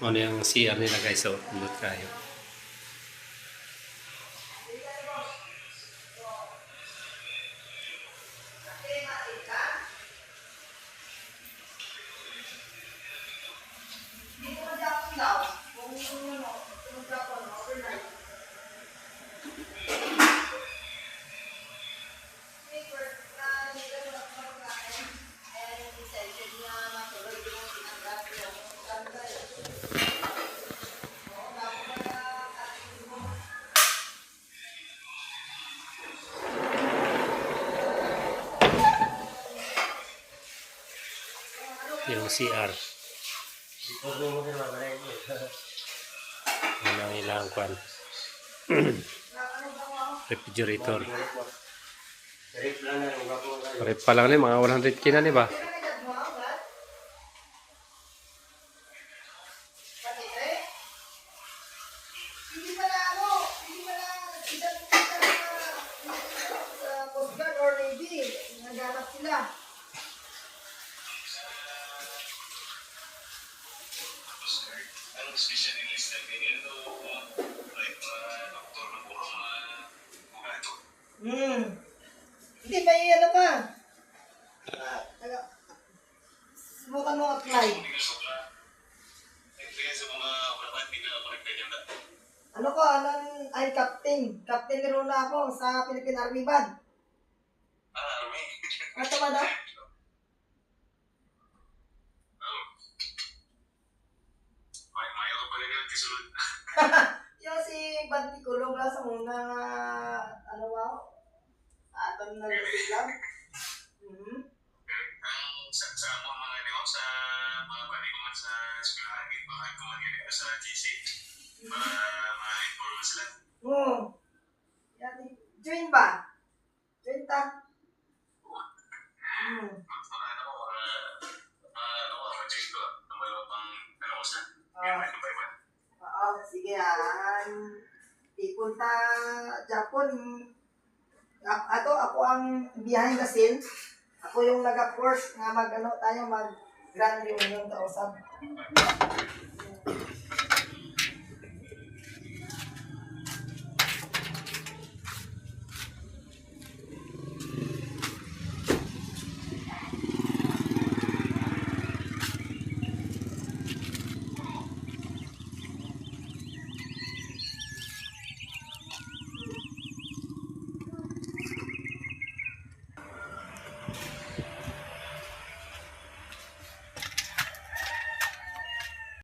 Ano yung CR nila guys, so pindot kayo. Yung CR. Yan ang ilang kwan. Refrigerator. Rep pa lang ni mga 100k na ni ba? Hindi, may ano ka. Subukan mo apply. Ano ko, ay captain. Captain ni Rona ako sa Philippine Army Band. Army. Ano ba na? Mayo ka pala yung kisulod. Yung si Banti Kulong lang sa muna, ano ba? Aton na lang. Ang sa mga niyo sa mga bali ko man sa eskwelahan, mga kumanili sa GC. Mga informal sila. Oo. Yan, join ba? Join ta? Sige ipunta Japon. Ako ang behind the scene. Ako yung nag-course nga mag-ano tayo, mag-grand reunion kausap.